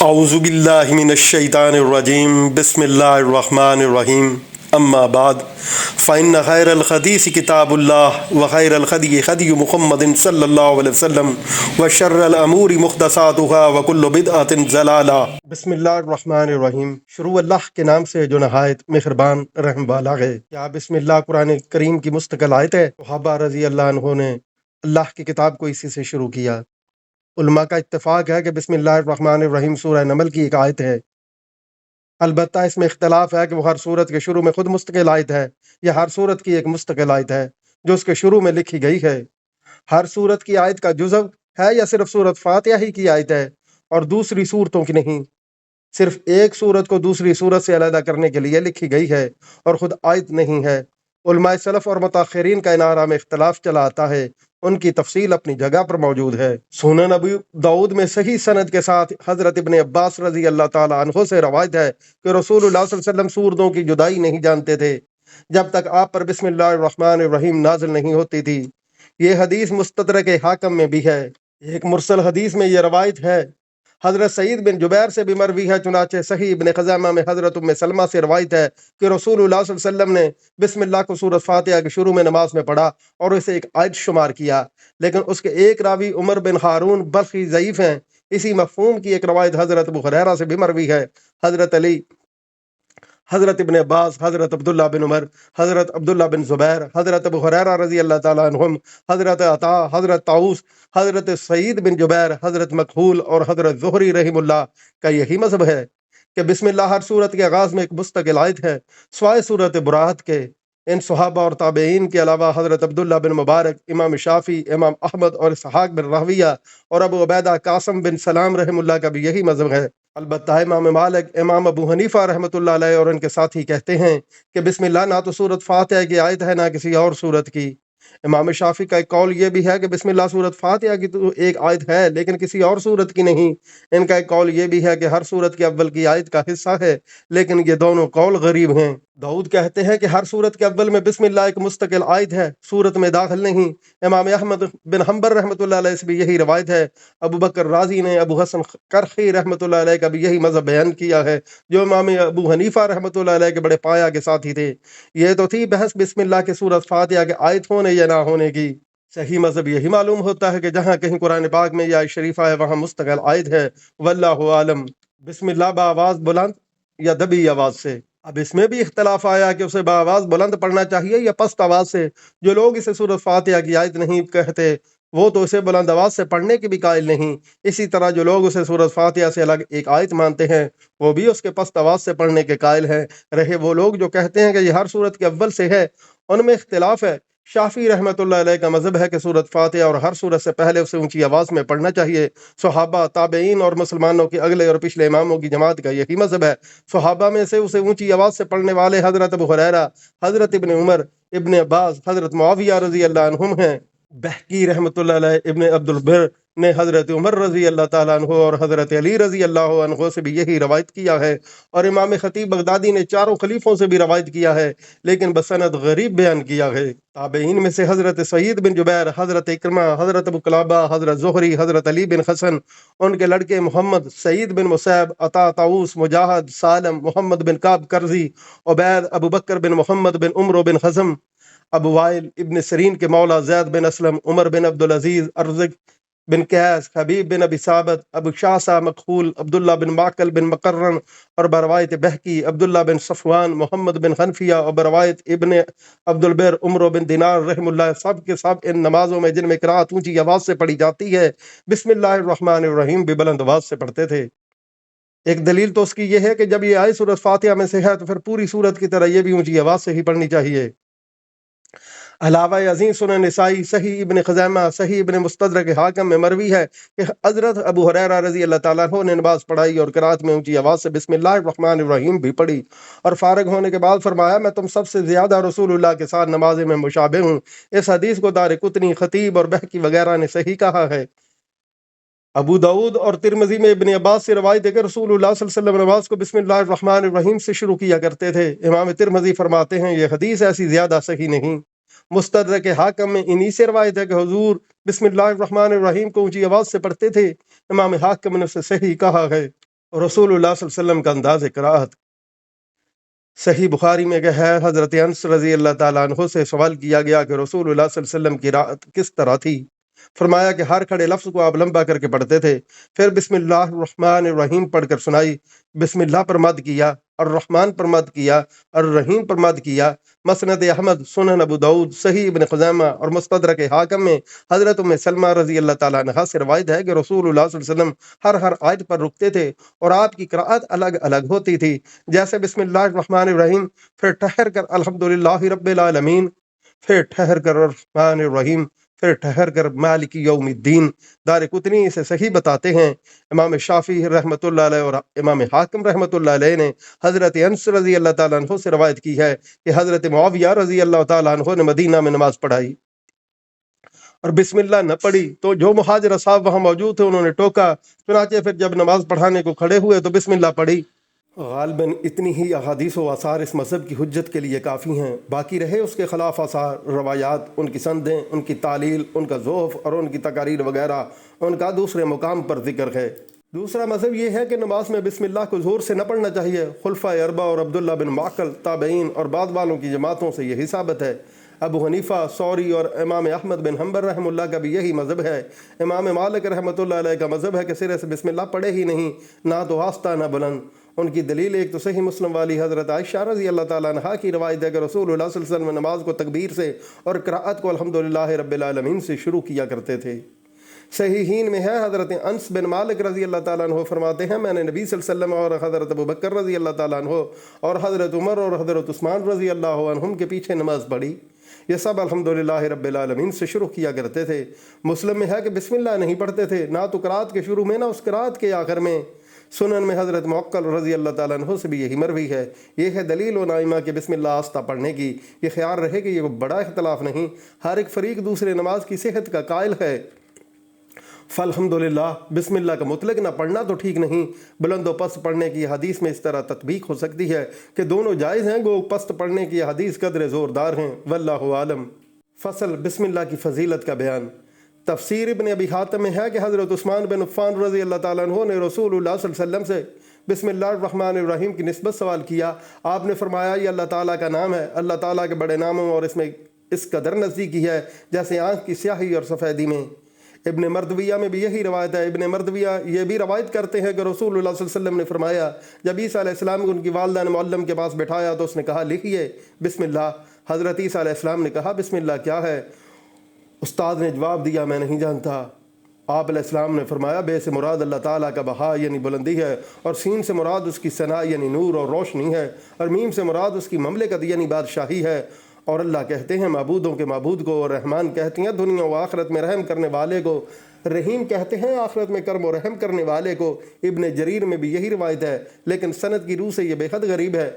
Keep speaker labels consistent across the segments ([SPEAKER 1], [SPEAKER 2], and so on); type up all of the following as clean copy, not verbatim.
[SPEAKER 1] اعوذ باللہ من الشیطان الرجیم بسم اللہ الرحمن الرحیم اما بعد فإن خیر الحدیث کتاب اللہ وخیر الہدی ہدی محمد صلی اللہ علیہ وسلم وشر الامور محدثاتها وکل بدعۃ ضلالہ۔ بسم اللہ الرحمن الرحیم، شروع اللہ کے نام سے جو نہایت مہربان رحم والا ہے۔ کیا بسم اللہ قرآن کریم کی مستقل آیت ہے؟ صحابہ رضی اللہ عنہ نے اللہ کی کتاب کو اسی سے شروع کیا۔ علماء کا اتفاق ہے کہ بسم اللہ الرحمن الرحیم سورہ نمل کی ایک آیت ہے، البتہ اس میں اختلاف ہے کہ وہ ہر سورت کے شروع میں خود مستقل آیت ہے یا ہر سورت کی ایک مستقل آیت ہے جو اس کے شروع میں لکھی گئی ہے۔ ہر سورت کی آیت کا جزو ہے یا صرف سورت فاتحہ ہی کی آیت ہے اور دوسری سورتوں کی نہیں؟ صرف ایک سورت کو دوسری سورت سے علیحدہ کرنے کے لیے لکھی گئی ہے اور خود آیت نہیں ہے۔ علماء سلف اور متاخرین کا ان آراء میں اختلاف چلا آتا ہے، ان کی تفصیل اپنی جگہ پر موجود ہے۔ سنن ابی داؤد میں صحیح سند کے ساتھ حضرت ابن عباس رضی اللہ تعالی عنہ سے روایت ہے کہ رسول اللہ صلی اللہ علیہ وسلم سورتوں کی جدائی نہیں جانتے تھے جب تک آپ پر بسم اللہ الرحمن الرحیم نازل نہیں ہوتی تھی۔ یہ حدیث مستدرک حاکم میں بھی ہے۔ ایک مرسل حدیث میں یہ روایت ہے، حضرت سعید بن جبیر سے بھی مروی ہے، چنانچہ صحیح ابن خزیمہ میں حضرت ام سلمہ سے روایت ہے کہ رسول اللہ صلی اللہ علیہ وسلم نے بسم اللہ کو سورۃ فاتحہ کے شروع میں نماز میں پڑھا اور اسے ایک آیت شمار کیا، لیکن اس کے ایک راوی عمر بن ہارون بلخی ضعیف ہیں۔ اسی مفہوم کی ایک روایت حضرت ابو ہریرہ سے بھی مروی ہے۔ حضرت علی، حضرت ابن عباس، حضرت عبداللہ بن عمر، حضرت عبداللہ بن زبیر، حضرت ابو ہریرہ رضی اللہ تعالیٰ عنہم، حضرت عطا، حضرت طاؤس، حضرت سعید بن جبیر، حضرت مکحول اور حضرت زہری رحم اللہ کا یہی مذہب ہے کہ بسم اللہ ہر صورت کے آغاز میں ایک مستقل آیت ہے سوائے صورت براءت کے۔ ان صحابہ اور تابعین کے علاوہ حضرت عبداللہ بن مبارک، امام شافعی، امام احمد اور اسحاق بن راہویہ اور ابو عبیدہ قاسم بن سلام رحم اللہ کا بھی یہی مذہب ہے۔ البتہ امام مالک، امام ابو حنیفہ رحمۃ اللہ علیہ اور ان کے ساتھی کہتے ہیں کہ بسم اللہ نہ تو سورت فاتحہ کی آیت ہے نہ کسی اور سورت کی۔ امام شافعی کا ایک قول یہ بھی ہے کہ بسم اللہ سورت فاتحہ کی تو ایک آیت ہے لیکن کسی اور سورت کی نہیں۔ ان کا ایک قول یہ بھی ہے کہ ہر سورت کے اول کی آیت کا حصہ ہے، لیکن یہ دونوں قول غریب ہیں۔ داؤد کہتے ہیں کہ ہر سورت کے اول میں بسم اللہ ایک مستقل آیت ہے، سورت میں داخل نہیں۔ امام احمد بن حنبل رحمۃ اللہ علیہ سے بھی یہی روایت ہے۔ ابو بکر رازی نے ابو حسن کرخی رحمۃ اللہ علیہ کا بھی یہی مذہب بیان کیا ہے، جو امام ابو حنیفہ رحمۃ اللہ علیہ کے بڑے پایا کے ساتھی تھے۔ یہ تو تھی بحث بسم اللہ کے سورت فاتحہ کے آیت ہونے یا نہ ہونے کی۔ صحیح مذہب یہی معلوم ہوتا ہے کہ جہاں کہیں قرآن پاک میں یا شریفہ ہے وہاں مستقل آیت ہے، واللہ عالم۔ بسم اللہ بآواز بلند یا دبی آواز سے؟ اب اس میں بھی اختلاف آیا کہ اسے بآواز بلند پڑھنا چاہیے یا پست آواز سے۔ جو لوگ اسے سورۃ فاتحہ کی آیت نہیں کہتے وہ تو اسے بلند آواز سے پڑھنے کے بھی قائل نہیں۔ اسی طرح جو لوگ اسے سورۃ فاتحہ سے الگ ایک آیت مانتے ہیں وہ بھی اس کے پست آواز سے پڑھنے کے قائل ہیں۔ رہے وہ لوگ جو کہتے ہیں کہ یہ ہر سورت کے اول سے ہے، ان میں اختلاف ہے۔ شافعی رحمۃ اللہ علیہ کا مذہب ہے کہ سورۃ فاتحہ اور ہر سورت سے پہلے اسے اونچی آواز میں پڑھنا چاہیے۔ صحابہ، تابعین اور مسلمانوں کے اگلے اور پچھلے اماموں کی جماعت کا یہی مذہب ہے۔ صحابہ میں سے اسے اونچی آواز سے پڑھنے والے حضرت ابو ہریرہ، حضرت ابن عمر، ابن عباس، حضرت معاویہ رضی اللہ عنہم ہیں۔ بہقی رحمۃ اللہ علیہ، ابن عبد البر نے حضرت عمر رضی اللہ تعالیٰ عنہ اور حضرت علی رضی اللہ عنہ سے بھی یہی روایت کیا ہے، اور امام خطیب بغدادی نے چاروں خلیفوں سے بھی روایت کیا ہے لیکن بسند غریب بیان کیا ہے۔ تابعین میں سے حضرت سعید بن جبیر، حضرت اکرمہ، حضرت ابو قلابہ، حضرت زہری، حضرت علی بن حسن، ان کے لڑکے محمد، سعید بن مسیب، عطا، طاؤس، مجاہد، سالم، محمد بن کعب کرزی، عبید، ابو بکر بن محمد بن عمرو بن حزم، ابو وائل، ابن سرین کے مولا زید بن اسلم، عمر بن عبدالعزیز، ارزق بن قیس، حبیب بن ابی ثابت، ابو شعثہ مکحول، عبداللہ بن معقل بن مقرن، اور بروایت بہقی عبداللہ بن صفوان، محمد بن حنفیہ، اور بروایت ابن عبد البر عمرو بن دینار رحم اللہ، سب کے سب ان نمازوں میں جن میں قرات اونچی آواز سے پڑھی جاتی ہے بسم اللہ الرحمن الرحیم بھی بلند آواز سے پڑھتے تھے۔ ایک دلیل تو اس کی یہ ہے کہ جب یہ آیت سورۃ فاتحہ میں سے ہے تو پھر پوری سورت کی طرح یہ بھی اونچی آواز سے ہی پڑھنی چاہیے۔ علاوہ ازیں سنن نسائی، صحیح ابن خزیمہ، صحیح ابن مستدرک حاکم میں مروی ہے کہ حضرت ابو ہریرہ رضی اللہ تعالیٰ عنہ نے نماز پڑھائی اور قرات میں اونچی آواز سے بسم اللہ الرحمن الرحیم بھی پڑھی، اور فارغ ہونے کے بعد فرمایا میں تم سب سے زیادہ رسول اللہ کے ساتھ نماز میں مشابہ ہوں۔ اس حدیث کو دارقطنی، خطیب اور بہقی وغیرہ نے صحیح کہا ہے۔ ابو داؤد اور ترمذی میں ابن عباس سے روایت ہے کہ رسول اللہ صلی اللہ علیہ وسلم نماز کو بسم اللہ الرحمن الرحیم سے شروع کیا کرتے تھے۔ امام ترمذی فرماتے ہیں یہ حدیث ایسی زیادہ صحیح نہیں۔ مستدرک حاکم میں انہی سے روایت ہے کہ حضور بسم اللہ الرحمن الرحیم کو اونچی آواز سے پڑھتے تھے۔ امام حاکم نے اسے صحیح کہا ہے۔ رسول اللہ صلی اللہ علیہ وسلم کا انداز قراءت صحیح بخاری میں ہے، حضرت انس رضی اللہ تعالیٰ عنہ سے سوال کیا گیا کہ رسول اللہ صلی اللہ علیہ وسلم کی قراءت کس طرح تھی؟ فرمایا کہ ہر کھڑے لفظ کو آپ لمبا کر کے پڑھتے تھے، پھر بسم اللہ الرحمن الرحیم پڑھ کر سنائی۔ بسم اللہ پر مد کیا، الرحمن پر مد کیا، الرحیم پر مد کیا۔ مسند احمد، سنن ابو داؤد، صحیح ابن خزیمہ اور مستدرک حاکم میں حضرت ام سلمہ رضی اللہ تعالیٰ عنہا سے روایت ہے کہ رسول اللہ صلی اللہ علیہ وسلم ہر آیت پر رکتے تھے اور آپ کی قراءت الگ الگ ہوتی تھی، جیسے بسم اللہ الرحمن الرحیم، پھر ٹھہر کر الحمدللہ رب العالمین، پھر ٹھہر کر الرحمن الرحیم، پھر ٹھہر کر مالک یوم الدین۔ دارقطنی اسے صحیح بتاتے ہیں۔ امام شافعی رحمۃ اللہ علیہ اور امام حاکم رحمۃ اللہ علیہ نے حضرت انس رضی اللہ تعالیٰ عنہ سے روایت کی ہے کہ حضرت معاویہ رضی اللہ تعالیٰ عنہ نے مدینہ میں نماز پڑھائی اور بسم اللہ نہ پڑھی تو جو مہاجر صاحب وہاں موجود تھے انہوں نے ٹوکا، چنانچہ پھر جب نماز پڑھانے کو کھڑے ہوئے تو بسم اللہ پڑھی۔ غالباً اتنی ہی احادیث و آثار اس مذہب کی حجت کے لیے کافی ہیں، باقی رہے اس کے خلاف آثار، روایات، ان کی سندیں، ان کی تعلیل، ان کا ضعف اور ان کی تقاریر وغیرہ، ان کا دوسرے مقام پر ذکر ہے۔ دوسرا مذہب یہ ہے کہ نماز میں بسم اللہ کو زور سے نہ پڑھنا چاہیے۔ خلفائے اربعہ اور عبداللہ بن معقل، تابعین اور بعد والوں کی جماعتوں سے یہی ثابت ہے۔ ابو حنیفہ، ثوری اور امام احمد بن حنبل رحمہ اللہ کا بھی یہی مذہب ہے۔ امام مالک رحمۃ اللہ علیہ کا مذہب ہے کہ سرے سے بسم اللہ پڑھے ہی نہیں، نہ تو آستہ نہ بلند۔ ان کی دلیل ایک تو صحیح مسلم والی حضرت عائشہ رضی اللہ تعالیٰ عنہا کی روایت ہے کہ رسول اللہ صلی اللہ علیہ وسلم نماز کو تکبیر سے اور قراءت کو الحمدللہ رب العالمین سے شروع کیا کرتے تھے۔ صحیحین میں ہے، حضرت انس بن مالک رضی اللہ تعالیٰ عنہ فرماتے ہیں میں نے نبی صلی اللہ علیہ وسلم اور حضرت ابو بکر رضی اللہ تعالیٰ عنہ اور حضرت عمر اور حضرت عثمان رضی اللہ عنہم کے پیچھے نماز پڑھی، یہ سب الحمدللہ رب العالمین سے شروع کیا کرتے تھے۔ مسلم میں ہے کہ بسم اللہ نہیں پڑھتے تھے، نہ تو قراءت کے شروع میں نہ اس قراءت کے آخر میں۔ سنن میں حضرت معقل رضی اللہ تعالیٰ عنہ سے بھی یہی مروی ہے۔ یہ ہے دلیل و نائمہ کہ بسم اللہ آستہ پڑھنے کی۔ یہ خیال رہے کہ یہ بڑا اختلاف نہیں، ہر ایک فریق دوسرے نماز کی صحت کا قائل ہے۔ فالحمدللہ بسم اللہ کا مطلق نہ پڑھنا تو ٹھیک نہیں، بلند و پست پڑھنے کی حدیث میں اس طرح تطبیق ہو سکتی ہے کہ دونوں جائز ہیں، گو پست پڑھنے کی حدیث قدر زوردار ہیں، واللہ عالم۔ فصل بسم اللہ کی فضیلت کا بیان۔ تفسیر ابن ابی حاتم میں ہے کہ حضرت عثمان بن عفان رضی اللہ تعالیٰ عنہ نے رسول اللہ صلی اللہ علیہ وسلم سے بسم اللہ الرحمن الرحیم کی نسبت سوال کیا۔ آپ نے فرمایا یہ اللہ تعالیٰ کا نام ہے، اللہ تعالیٰ کے بڑے ناموں اور اس میں اس قدر نزدیکی ہے جیسے آنکھ کی سیاہی اور سفیدی میں۔ ابن مردویہ میں بھی یہی روایت ہے۔ ابن مردویہ یہ بھی روایت کرتے ہیں کہ رسول اللہ صلی اللہ علیہ وسلم نے فرمایا جب عیسیٰ علیہ السلام کو ان کی والدہ نے معلم کے پاس بٹھایا تو اس نے کہا لکھیے بسم اللہ۔ حضرت عیسیٰ علیہ السلام نے کہا بسم اللہ کیا ہے؟ استاد نے جواب دیا میں نہیں جانتا۔ آپ علیہ السلام نے فرمایا بے سے مراد اللہ تعالیٰ کا بہا یعنی بلندی ہے، اور سین سے مراد اس کی ثنا یعنی نور اور روشنی ہے، اور میم سے مراد اس کی مملکت یعنی بادشاہی ہے۔ اور اللہ کہتے ہیں معبودوں کے معبود کو، اور رحمان کہتے ہیں دنیا و آخرت میں رحم کرنے والے کو، رحیم کہتے ہیں آخرت میں کرم و رحم کرنے والے کو۔ ابن جریر میں بھی یہی روایت ہے، لیکن سند کی روح سے یہ بے حد غریب ہے۔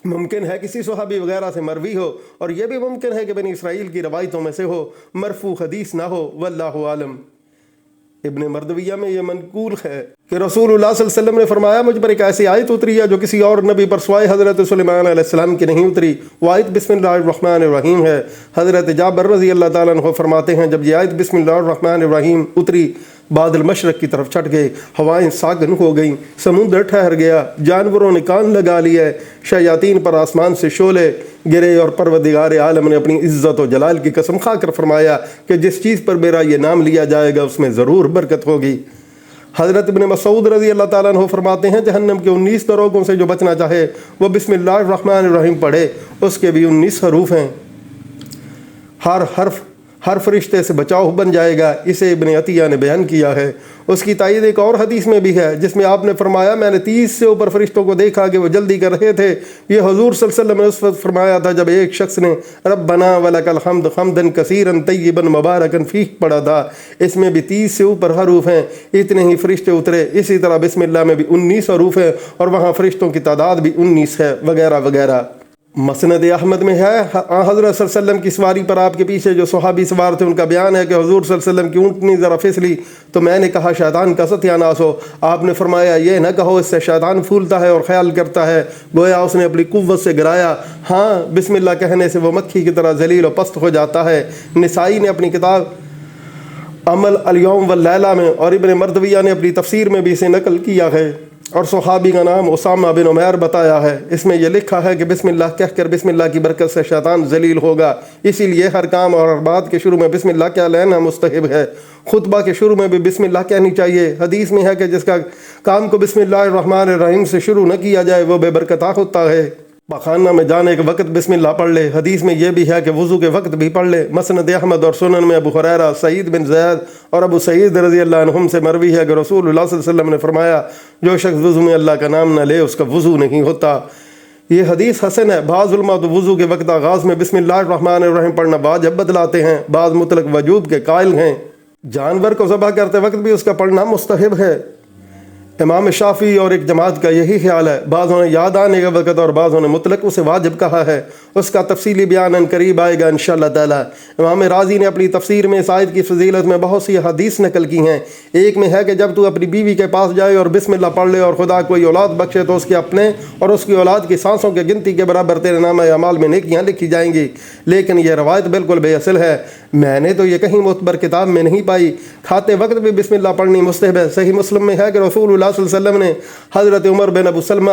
[SPEAKER 1] ممکن ہے کسی صحابی وغیرہ سے مروی ہو، اور یہ بھی ممکن ہے کہ بنی اسرائیل کی روایتوں میں سے ہو، مرفوع حدیث نہ ہو، واللہ عالم۔ ابن مردویہ میں یہ منقول ہے کہ رسول اللہ صلی اللہ علیہ وسلم نے فرمایا مجھ پر ایک ایسی آیت اتری ہے جو کسی اور نبی پر سوائے حضرت سلیمان علیہ السلام کی نہیں اتری، وہ آیت بسم اللہ الرحمن الرحیم ہے۔ حضرت جابر رضی اللہ تعالیٰ عنہ فرماتے ہیں جب یہ آیت بسم اللہ الرحمن الرحیم اتری بادل مشرق کی طرف چھٹ گئے، ہوائیں ساگن ہو گئیں، سمندر ٹھہر گیا، جانوروں نے کان لگا لیے، شیاطین پر آسمان سے شعلے گرے، اور پروردگار عالم نے اپنی عزت و جلال کی قسم کھا کر فرمایا کہ جس چیز پر میرا یہ نام لیا جائے گا اس میں ضرور برکت ہوگی۔ حضرت ابن مسعود رضی اللہ تعالیٰ عنہ فرماتے ہیں جہنم کے 19 دروگوں سے جو بچنا چاہے وہ بسم اللہ الرحمن الرحیم پڑھے، اس کے بھی 19 حروف ہیں، ہر فرشتے سے بچاؤ بن جائے گا۔ اسے ابن عطیہ نے بیان کیا ہے۔ اس کی تائید ایک اور حدیث میں بھی ہے جس میں آپ نے فرمایا میں نے 30 سے اوپر فرشتوں کو دیکھا کہ وہ جلدی کر رہے تھے۔ یہ حضور صلی اللہ علیہ وسلم نے اس وقت فرمایا تھا جب ایک شخص نے ربنا ولک الحمد حمدا کثیرا طیبا مبارکا فیہ پڑھا تھا۔ اس میں بھی 30 سے اوپر حروف ہیں، اتنے ہی فرشتے اترے۔ اسی طرح بسم اللہ میں بھی 19 حروف ہیں، اور وہاں فرشتوں کی تعداد بھی 19 ہے، وغیرہ وغیرہ۔ مسند احمد میں ہے حضرت صلی اللہ علیہ وسلم کی سواری پر آپ کے پیچھے جو صحابی سوار تھے ان کا بیان ہے کہ حضور صلی اللہ علیہ وسلم کی اونٹنی ذرا پھسلی تو میں نے کہا شیطان کا ستیاناس ہو۔ آپ نے فرمایا یہ نہ کہو، اس سے شیطان پھولتا ہے اور خیال کرتا ہے گویا اس نے اپنی قوت سے گرایا۔ ہاں بسم اللہ کہنے سے وہ مکھی کی طرح ذلیل و پست ہو جاتا ہے۔ نسائی نے اپنی کتاب عمل الیوم واللیلہ میں اور ابن مردویہ نے اپنی تفسیر میں بھی اسے نقل کیا ہے۔ اور صحابی کا نام اسامہ بن عمیر بتایا ہے۔ اس میں یہ لکھا ہے کہ بسم اللہ کہہ کر بسم اللہ کی برکت سے شیطان ذلیل ہوگا، اسی لیے ہر کام اور ہر بات کے شروع میں بسم اللہ کہہ لینا مستحب ہے۔ خطبہ کے شروع میں بھی بسم اللہ کہنی چاہیے۔ حدیث میں ہے کہ جس کا کام کو بسم اللہ الرحمن الرحیم سے شروع نہ کیا جائے وہ بے برکتہ ہوتا ہے۔ پخانہ میں جانے کے وقت بسم اللہ پڑھ لے۔ حدیث میں یہ بھی ہے کہ وضو کے وقت بھی پڑھ لے۔ مسند احمد اور سنن میں ابو ہریرہ، سعید بن زید اور ابو سعید رضی اللہ عنہم سے مروی ہے کہ رسول اللہ صلی اللہ علیہ وسلم نے فرمایا جو شخص وضو میں اللہ کا نام نہ لے اس کا وضو نہیں ہوتا۔ یہ حدیث حسن ہے۔ بعض علماء تو وضو کے وقت آغاز میں بسم اللہ الرحمن الرحیم پڑھنا واجب بتلاتے ہیں، بعض مطلق وجوب کے قائل ہیں۔ جانور کو ذبح کرتے وقت بھی اس کا پڑھنا مستحب ہے۔ امام شافعی اور ایک جماعت کا یہی خیال ہے۔ بعضوں نے یاد آنے کا وقت اور بعضوں نے مطلق اسے واجب کہا ہے۔ اس کا تفصیلی بیان ان قریب آئے گا انشاءاللہ تعالی۔ امام راضی نے اپنی تفسیر میں اس آیت کی فضیلت میں بہت سی حدیث نقل کی ہیں۔ ایک میں ہے کہ جب تو اپنی بیوی کے پاس جائے اور بسم اللہ پڑھ لے اور خدا کوئی اولاد بخشے تو اس کے اپنے اور اس کی اولاد کی سانسوں کے گنتی کے برابر تیرے نامہ اعمال میں نیکیاں لکھی جائیں گی۔ لیکن یہ روایت بالکل بے اصل ہے، میں نے تو یہ کہیں معتبر کتاب میں نہیں پائی۔ کھاتے وقت بھی بسم اللہ پڑھنی مستحب ہے۔ صحیح مسلم میں ہے کہ رسول اللہ صلی اللہ علیہ وسلم نے حضرت عمر بن ابو سلمہ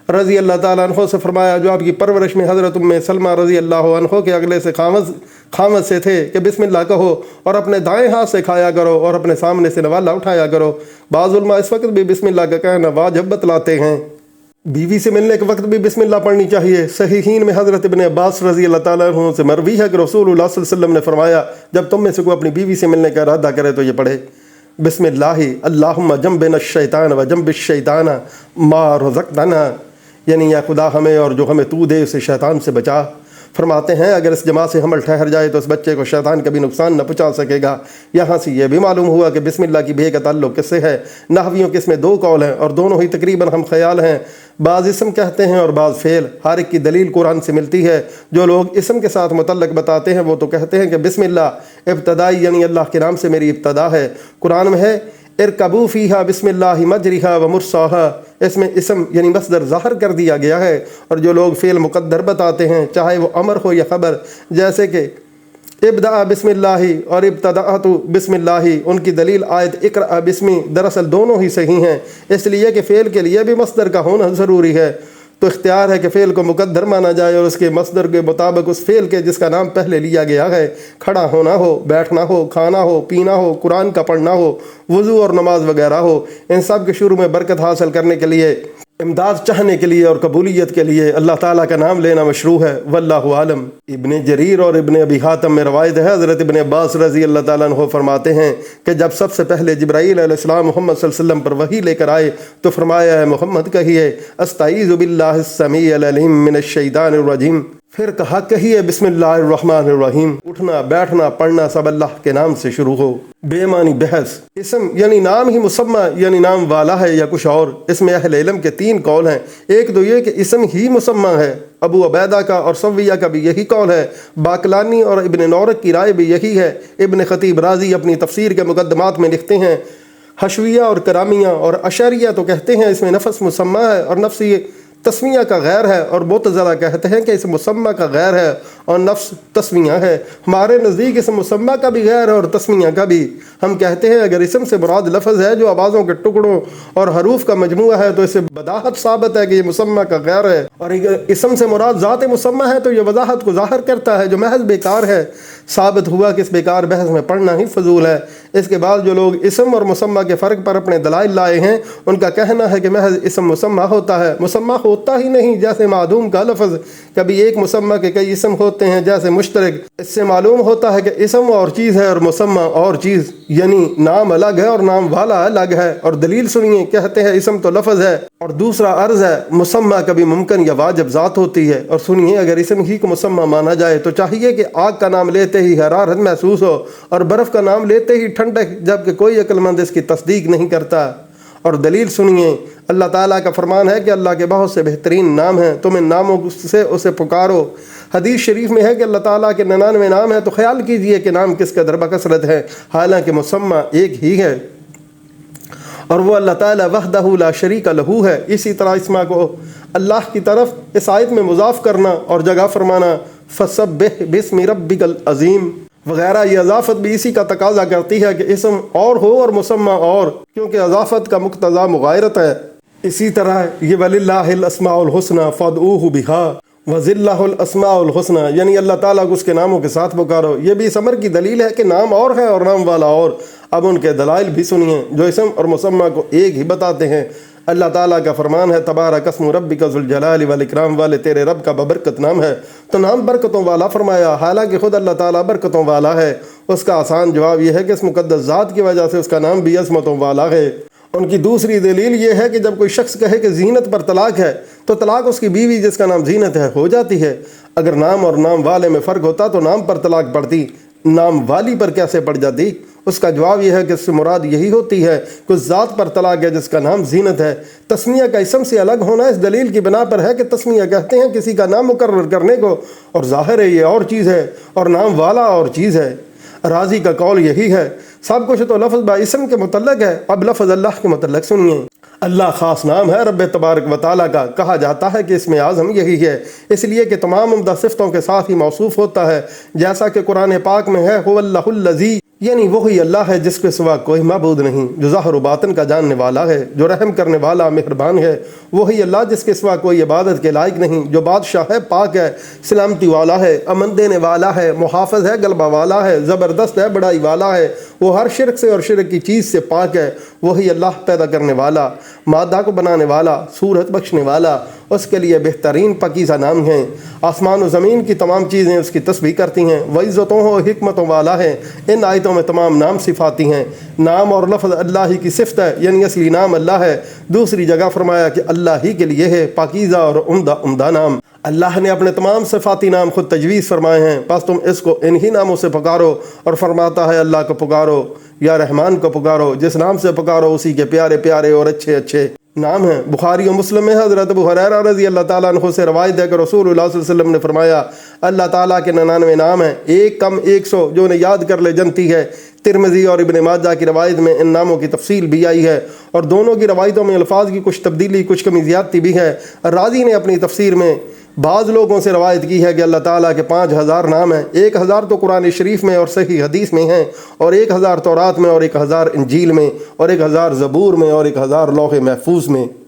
[SPEAKER 1] رضی اللہ تعالیٰ عنہ سے فرمایا جو آپ کی پرورش میں حضرت ام سلمہ رضی اللہ عنہ کے اگلے سے خامد سے تھے کہ بسم اللہ کہو اور اپنے دائیں ہاتھ سے کھایا کرو اور اپنے سامنے سے نوالا اٹھایا کرو۔ بعض علماء اس وقت بھی بسم اللہ کا کہنا واجب بتلاتے ہیں۔ بیوی سے ملنے کے وقت بھی بسم اللہ پڑھنی چاہیے۔ صحیحین میں حضرت ابن عباس رضی اللہ تعالیٰ عنہ سے مروی ہے کہ رسول اللہ صلی اللہ علیہ وسلم نے فرمایا جب تم میں سے کوئی اپنی بیوی سے ملنے کا ارادہ کرے تو یہ پڑھے بسم اللہ اللہم جنبنا الشیطان و جنب الشیطان ما رزقتنا، یعنی یا خدا ہمیں اور جو ہمیں تو دے اسے شیطان سے بچا۔ فرماتے ہیں اگر اس جماعت سے حمل ٹھہر جائے تو اس بچے کو شیطان کبھی نقصان نہ پہنچا سکے گا۔ یہاں سے یہ بھی معلوم ہوا کہ بسم اللہ کی بے کا تعلق کس سے ہے۔ نحویوں کے اس میں دو قول ہیں اور دونوں ہی تقریباً ہم خیال ہیں، بعض اسم کہتے ہیں اور بعض فعل۔ ہر ایک کی دلیل قرآن سے ملتی ہے۔ جو لوگ اسم کے ساتھ متعلق بتاتے ہیں وہ تو کہتے ہیں کہ بسم اللہ ابتدائی یعنی اللہ کے نام سے میری ابتدا ہے۔ قرآن میں ہے ارکبوا فیہا بسم اللہ مجریہا و مرساہا، اس میں اسم یعنی مصدر ظاہر کر دیا گیا ہے۔ اور جو لوگ فعل مقدر بتاتے ہیں چاہے وہ امر ہو یا خبر، جیسے کہ ابدأ بسم اللہ اور ابتدأت بسم اللہ، ان کی دلیل آیت اقرأ بسمی دراصل دونوں ہی صحیح ہیں، اس لیے کہ فعل کے لیے بھی مصدر کا ہونا ضروری ہے۔ تو اختیار ہے کہ فعل کو مقدر مانا جائے اور اس کے مصدر کے مطابق اس فعل کے جس کا نام پہلے لیا گیا ہے، کھڑا ہونا ہو، بیٹھنا ہو، کھانا ہو، پینا ہو، قرآن کا پڑھنا ہو، وضو اور نماز وغیرہ ہو، ان سب کے شروع میں برکت حاصل کرنے کے لیے، امداد چاہنے کے لیے اور قبولیت کے لیے اللہ تعالیٰ کا نام لینا مشروع ہے۔ واللہ عالم۔ ابن جریر اور ابن ابی حاتم میں روایت ہے حضرت ابن عباس رضی اللہ تعالیٰ عنہ فرماتے ہیں کہ جب سب سے پہلے جبرائیل علیہ السلام محمد صلی اللہ علیہ وسلم پر وحی لے کر آئے تو فرمایا ہے محمد کہیے استعیذ باللہ السمیع العلیم من الشیطان الرجیم، پھر کہا کہیے بسم اللہ الرحمن الرحیم۔ اٹھنا بیٹھنا پڑھنا سب اللہ کے نام سے شروع ہو۔ بے معنی بحث، اسم یعنی نام ہی مسمى یعنی نام والا ہے یا کچھ اور؟ اس میں اہل علم کے تین قول ہیں۔ ایک تو یہ کہ اسم ہی مسمى ہے، ابو عبیدہ کا اور سویہ کا بھی یہی قول ہے، باقلانی اور ابن نورک کی رائے بھی یہی ہے۔ ابن خطیب رازی اپنی تفسیر کے مقدمات میں لکھتے ہیں حشویہ اور کرامیہ اور اشعریہ تو کہتے ہیں اس میں نفس مسمى ہے اور نفسی تسمیہ کا غیر ہے، اور معتزلہ کہتے ہیں کہ اس مسمى کا غیر ہے اور نفس تسمیہ ہے۔ ہمارے نزدیک اس مسمى کا بھی غیر ہے اور تسمیہ کا بھی۔ ہم کہتے ہیں اگر اسم سے مراد لفظ ہے جو آوازوں کے ٹکڑوں اور حروف کا مجموعہ ہے تو اس سے بداہت ثابت ہے کہ یہ مسمى کا غیر ہے، اور اگر اسم سے مراد ذات مسمى ہے تو یہ وضاحت کو ظاہر کرتا ہے جو محض بیکار ہے۔ ثابت ہوا کہ اس بیکار بحث میں پڑھنا ہی فضول ہے۔ اس کے بعد جو لوگ اسم اور مسمى کے فرق پر اپنے دلائل لائے ہیں ان کا کہنا ہے کہ محض اسم مسمى ہوتا ہے، مسمى ہوتا ہی نہیں، جیسے معدوم کا لفظ۔ کبھی ایک مسمى کے کئی اسم ہوتے ہیں جیسے مشترک۔ اس سے معلوم ہوتا ہے کہ اسم اور چیز ہے اور مسمى اور چیز، یعنی نام الگ ہے اور نام والا الگ ہے۔ اور دلیل سنیے، کہتے ہیں اسم تو لفظ ہے اور دوسرا عرض ہے، مسمى کبھی ممکن یا واجب ذات ہوتی ہے۔ اور سنیے اگر اسم ہی کو مسمى مانا جائے تو چاہیے کہ آگ کا نام لیتے ہی حرارت محسوس ہو اور برف کا نام لیتے ہی ٹھنڈک، جبکہ کوئی عقل مند اس کی تصدیق نہیں کرتا۔ اور دلیل سنیے، اللہ تعالیٰ کا فرمان ہے کہ اللہ کے بہت سے بہترین نام ہیں، تم ان ناموں سے اسے پکارو۔ حدیث شریف میں ہے کہ اللہ تعالیٰ کے 99 نام ہیں، تو خیال کیجئے کہ نام کس قدر بکثرت ہے، حالانکہ مسمى ایک ہی ہے اور وہ اللہ تعالیٰ وحدہ لا شریک لہ ہے۔ اسی طرح اسما کو اللہ کی طرف اس آیت میں مضاف کرنا اور جگہ فرمانا فسبح باسم ربک العظیم وغیرہ، یہ اضافت بھی اسی کا تقاضا کرتی ہے کہ اسم اور ہو اور مسمى اور، کیونکہ اضافت کا مقتضا مغایرت ہے۔ اسی طرح یہ وَلِلَّهِ الْأَسْمَاءُ الْحُسْنَى فَادْعُوهُ بِهَا وَذِلَّهُ الْأَسْمَاءُ الْحُسْنَى، یعنی اللہ تعالیٰ کو اس کے ناموں کے ساتھ پکارو۔ یہ بھی اس امر کی دلیل ہے کہ نام اور ہے اور نام والا اور۔ اب ان کے دلائل بھی سنیے جو اسم اور مسمى کو ایک ہی بتاتے ہیں۔ اللہ تعالیٰ کا فرمان ہے تبارک اسم ربک ذو الجلال والاکرام، والے تیرے رب کا ببرکت نام ہے۔ تو نام برکتوں والا فرمایا، حالانکہ خود اللہ تعالیٰ برکتوں والا ہے۔ اس کا آسان جواب یہ ہے کہ اس مقدس ذات کی وجہ سے اس کا نام بھی عظمتوں والا ہے۔ ان کی دوسری دلیل یہ ہے کہ جب کوئی شخص کہے کہ زینت پر طلاق ہے تو طلاق اس کی بیوی جس کا نام زینت ہے ہو جاتی ہے۔ اگر نام اور نام والے میں فرق ہوتا تو نام پر طلاق پڑتی، نام والی پر کیسے پڑ جاتی؟ اس کا جواب یہ ہے کہ اس سے مراد یہی ہوتی ہے کہ اس ذات پر طلاق ہے جس کا نام زینت ہے۔ تسمیہ کا اسم سے الگ ہونا اس دلیل کی بنا پر ہے کہ تسمیہ کہتے ہیں کسی کا نام مقرر کرنے کو، اور ظاہر ہے یہ اور چیز ہے اور نام والا اور چیز ہے۔ راضی کا قول یہی ہے۔ سب کچھ تو لفظ با اسم کے متعلق ہے، اب لفظ اللہ کے متعلق سنیے۔ اللہ خاص نام ہے رب تبارک و تعالیٰ کا۔ کہا جاتا ہے کہ اسم اعظم یہی ہے، اس لیے کہ تمام عمدہ صفتوں کے ساتھ ہی موصوف ہوتا ہے، جیسا کہ قرآن پاک میں ہے هو اللہ الذی، یعنی وہی اللہ ہے جس کے سوا کوئی معبود نہیں، جو ظاہر و باطن کا جاننے والا ہے، جو رحم کرنے والا مہربان ہے۔ وہی اللہ جس کے سوا کوئی عبادت کے لائق نہیں، جو بادشاہ ہے، پاک ہے، سلامتی والا ہے، امن دینے والا ہے، محافظ ہے، غلبہ والا ہے، زبردست ہے، بڑائی والا ہے، وہ ہر شرک سے اور شرک کی چیز سے پاک ہے۔ وہی اللہ پیدا کرنے والا، مادہ کو بنانے والا، صورت بخشنے والا، اس کے لیے بہترین پاکیزہ نام ہیں۔ آسمان و زمین کی تمام چیزیں اس کی تسبیح کرتی ہیں، وہ عزتوں و حکمتوں والا ہے۔ ان آیتوں میں تمام نام صفاتی ہیں۔ نام اور لفظ اللہ ہی کی صفت ہے، یعنی اصلی نام اللہ ہے۔ دوسری جگہ فرمایا کہ اللہ ہی کے لیے ہے پاکیزہ اور عمدہ نام۔ اللہ نے اپنے تمام صفاتی نام خود تجویز فرمائے ہیں، بس تم اس کو انہی ناموں سے پکارو، اور فرماتا ہے اللہ کو پکارو یا رحمان کو پکارو، جس نام سے پکارو اسی کے پیارے پیارے اور اچھے اچھے نام ہیں۔ بخاری و مسلم میں حضرت ابو ہریرہ رضی اللہ تعالیٰ عنہ سے روایت ہے کہ رسول اللہ صلی اللہ علیہ وسلم نے فرمایا اللہ تعالیٰ کے 99 نام ہیں، ایک کم 100 جو انہیں یاد کر لے جنتی ہے۔ ترمذی اور ابن ماجہ کی روایت میں ان ناموں کی تفصیل بھی آئی ہے، اور دونوں کی روایتوں میں الفاظ کی کچھ تبدیلی کچھ کمی زیادتی بھی ہے۔ راضی نے اپنی تفسیر میں بعض لوگوں سے روایت کی ہے کہ اللہ تعالیٰ کے 5000 نام ہیں، 1000 تو قرآن شریف میں اور صحیح حدیث میں ہیں، اور 1000 تورات میں اور 1000 انجیل میں اور 1000 زبور میں اور 1000 لوح محفوظ میں۔